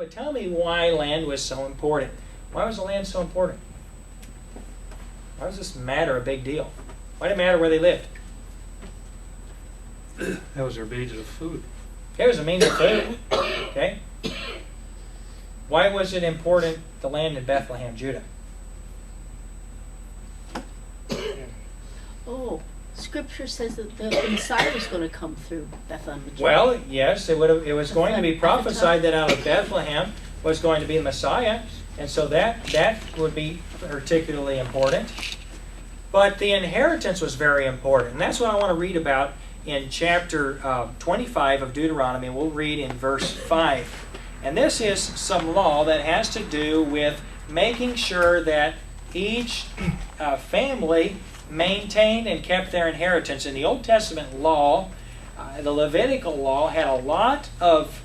but tell me why land was so important. Why was the land so important? Why does this matter a big deal? Why did it matter where they lived? That was their means of food. It was a means of food. Okay? Why was it important, the land in Bethlehem, Judah? Oh, Scripture says that the Messiah was going to come through Bethlehem. Well, yes, it was going to be prophesied that out of Bethlehem was going to be the Messiah, and so that would be particularly important. But the inheritance was very important, and that's what I want to read about in chapter 25 of Deuteronomy. We'll read in verse 5. And this is some law that has to do with making sure that each family maintained and kept their inheritance. In the Old Testament law, the Levitical law had a lot of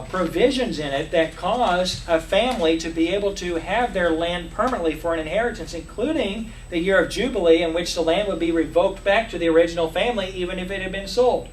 provisions in it that caused a family to be able to have their land permanently for an inheritance, including the year of Jubilee, in which the land would be revoked back to the original family even if it had been sold.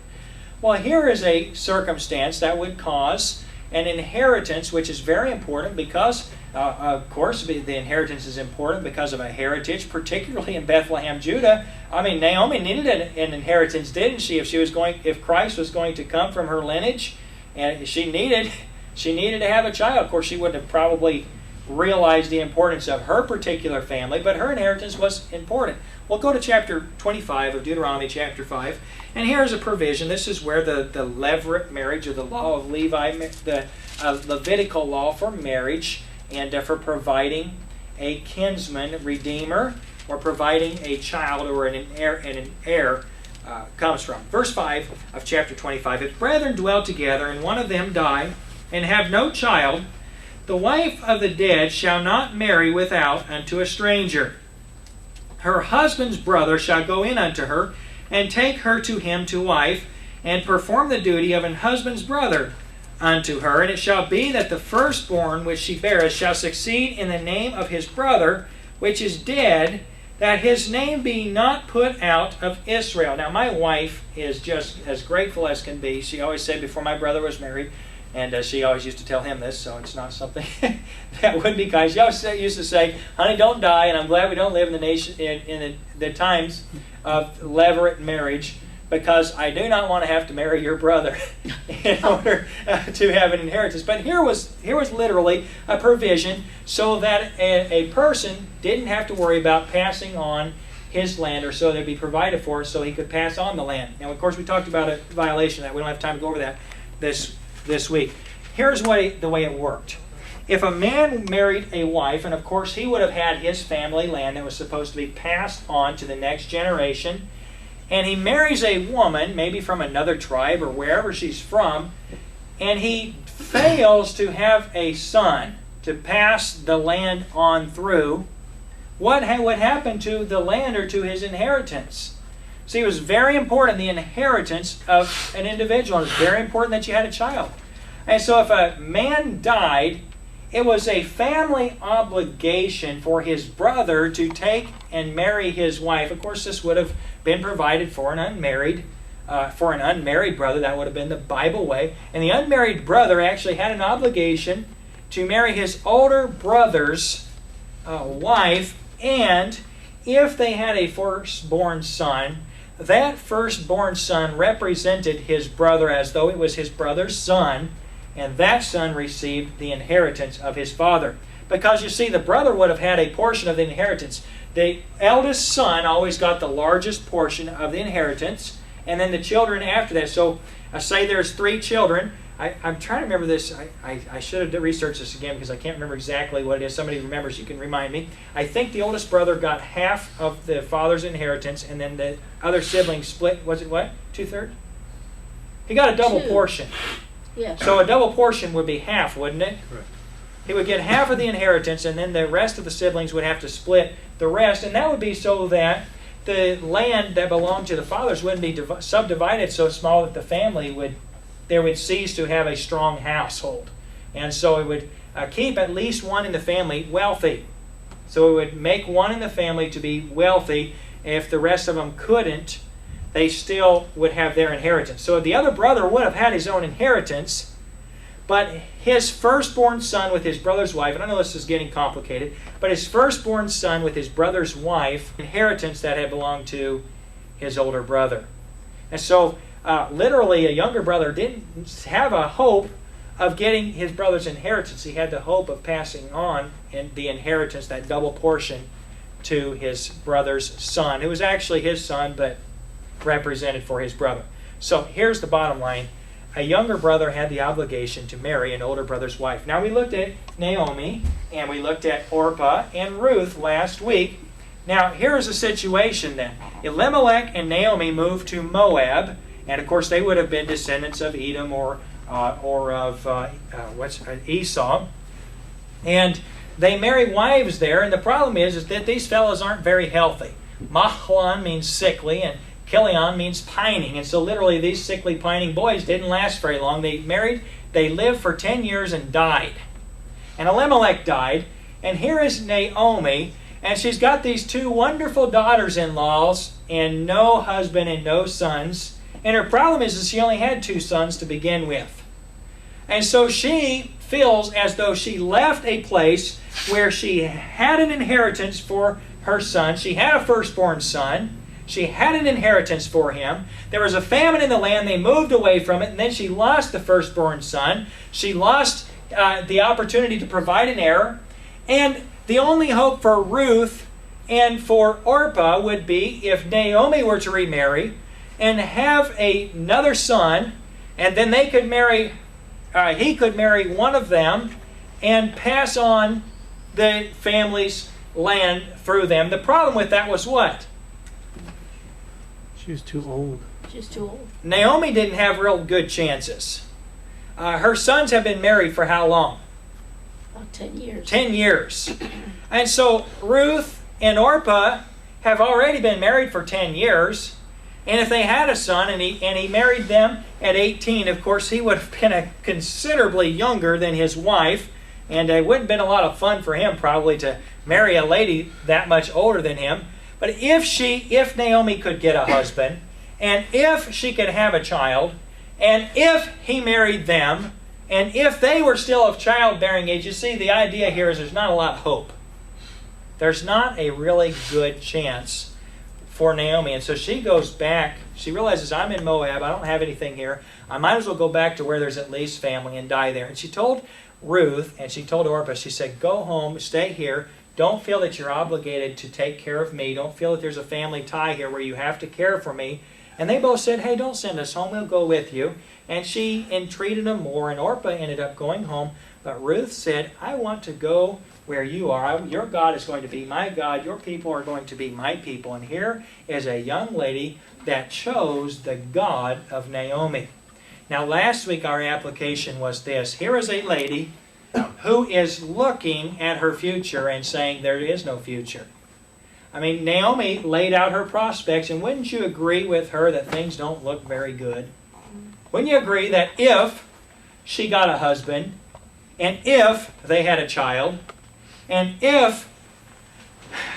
Well, here is a circumstance that would cause an inheritance, which is very important because, of course, the inheritance is important because of a heritage, particularly in Bethlehem, Judah. I mean, Naomi needed an inheritance, didn't she? If Christ was going to come from her lineage, and she needed to have a child. Of course, she wouldn't have probably realized the importance of her particular family, but her inheritance was important. We'll go to chapter 25 of Deuteronomy chapter 5, and here's a provision. This is where the levirate marriage, or the law of Levi, the Levitical law for marriage and for providing a kinsman, redeemer, or providing a child or an heir comes from. Verse 5 of chapter 25, if brethren dwell together, and one of them die, and have no child, the wife of the dead shall not marry without unto a stranger. Her husband's brother shall go in unto her, and take her to him to wife, and perform the duty of an husband's brother unto her. And it shall be that the firstborn which she beareth shall succeed in the name of his brother, which is dead, that his name be not put out of Israel. Now, my wife is just as grateful as can be. She always said before my brother was married, and she always used to tell him this, so it's not something that would be kind. She always used to say, honey, don't die, and I'm glad we don't live in the nation in the times of levirate marriage, because I do not want to have to marry your brother in order to have an inheritance. But here was literally a provision so that a person didn't have to worry about passing on his land, or so they'd be provided for so he could pass on the land. Now, of course, we talked about a violation of that. We don't have time to go over that this week. Here's the way it worked. If a man married a wife, and of course he would have had his family land that was supposed to be passed on to the next generation, and he marries a woman, maybe from another tribe or wherever she's from, and he fails to have a son to pass the land on through, what would happen to the land or to his inheritance? See, it was very important, the inheritance of an individual. It was very important that you had a child. And so if a man died, it was a family obligation for his brother to take and marry his wife. Of course, this would have been provided for an unmarried brother. That would have been the Bible way. And the unmarried brother actually had an obligation to marry his older brother's wife, and if they had a firstborn son, that firstborn son represented his brother as though it was his brother's son, and that son received the inheritance of his father. Because you see, the brother would have had a portion of the inheritance. The eldest son always got the largest portion of the inheritance, and then the children after that. So say there's 3 children. I'm trying to remember this. I should have researched this again because I can't remember exactly what it is. Somebody remembers, you can remind me. I think the oldest brother got half of the father's inheritance, and then the other siblings split. Was it what? 2/3? He got a double portion. Yeah. So a double portion would be half, wouldn't it? Correct. He would get half of the inheritance, and then the rest of the siblings would have to split the rest, and that would be so that the land that belonged to the fathers wouldn't be subdivided so small that the family would cease to have a strong household. And so it would keep at least one in the family wealthy. So it would make one in the family to be wealthy. If the rest of them couldn't, they still would have their inheritance. So the other brother would have had his own inheritance, But his firstborn son with his brother's wife, and I know this is getting complicated, but his firstborn son with his brother's wife, inheritance that had belonged to his older brother. And so, literally, a younger brother didn't have a hope of getting his brother's inheritance. He had the hope of passing on the inheritance, that double portion, to his brother's son, who was actually his son, but represented for his brother. So here's the bottom line. A younger brother had the obligation to marry an older brother's wife. Now we looked at Naomi, and we looked at Orpah and Ruth last week. Now here's the situation then. Elimelech and Naomi moved to Moab, and of course they would have been descendants of Edom or of Esau. And they marry wives there, and the problem is that these fellows aren't very healthy. Mahlon means sickly, and Kilion means pining. And so literally these sickly, pining boys didn't last very long. They lived for 10 years and died. And Elimelech died. And here is Naomi, and she's got these two wonderful daughters-in-laws and no husband and no sons. And her problem is that she only had 2 sons to begin with. And so she feels as though she left a place where she had an inheritance for her son. She had a firstborn son. She had an inheritance for him. There was a famine in the land. They moved away from it, and then she lost the firstborn son. She lost the opportunity to provide an heir. And the only hope for Ruth and for Orpah would be if Naomi were to remarry and have another son, and then they could marry. He could marry one of them and pass on the family's land through them. The problem with that was what? She was too old. She's too old. Naomi didn't have real good chances. Her sons have been married for how long? About 10 years. 10 years. And so Ruth and Orpah have already been married for 10 years. And if they had a son and he married them at 18, of course he would have been considerably younger than his wife. And it wouldn't have been a lot of fun for him probably to marry a lady that much older than him. But if Naomi could get a husband, and if she could have a child, and if he married them, and if they were still of childbearing age, you see, the idea here is there's not a lot of hope. There's not a really good chance for Naomi. And so she goes back. She realizes, I'm in Moab. I don't have anything here. I might as well go back to where there's at least family and die there. And she told Ruth, and she told Orpah, she said, go home, stay here. Don't feel that you're obligated to take care of me. Don't feel that there's a family tie here where you have to care for me. And they both said, hey, don't send us home. We'll go with you. And she entreated them more, and Orpah ended up going home. But Ruth said, I want to go where you are. Your God is going to be my God. Your people are going to be my people. And here is a young lady that chose the God of Naomi. Now, last week our application was this. Here is a lady who is looking at her future and saying there is no future. I mean, Naomi laid out her prospects, and wouldn't you agree with her that things don't look very good? Wouldn't you agree that if she got a husband, and if they had a child, and if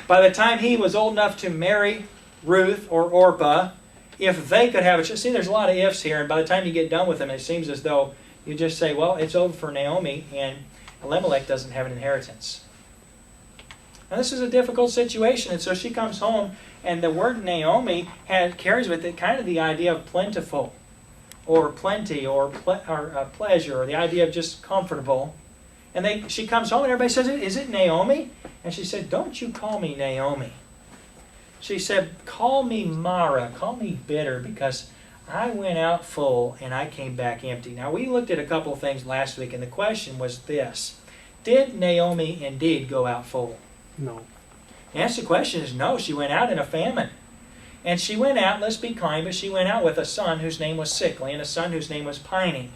by the time he was old enough to marry Ruth or Orpah, if they could have a child, see, there's a lot of ifs here, and by the time you get done with them, it seems as though you just say, well, it's over for Naomi, and Elimelech doesn't have an inheritance. Now, this is a difficult situation, and so she comes home, and the word Naomi carries with it kind of the idea of plentiful, or plenty, or pleasure, or the idea of just comfortable. And she comes home, and everybody says, is it Naomi? And she said, don't you call me Naomi. She said, call me Mara, call me bitter, because I went out full and I came back empty. Now, we looked at a couple of things last week, and the question was this. Did Naomi indeed go out full? No. The answer to the question is no. She went out in a famine. And she went out, let's be kind, but she went out with a son whose name was sickly and a son whose name was pining.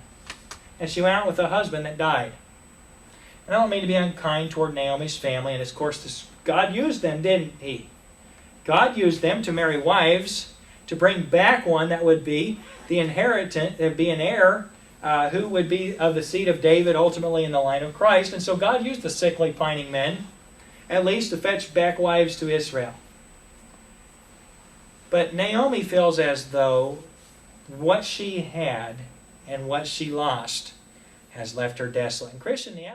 And she went out with a husband that died. And I don't mean to be unkind toward Naomi's family, and of course God used them, didn't he? God used them to marry wives, to bring back one that would be the inheritant, that would be an heir, who would be of the seed of David, ultimately in the line of Christ. And so God used the sickly, pining men, at least to fetch back wives to Israel. But Naomi feels as though what she had and what she lost has left her desolate. And Christian, the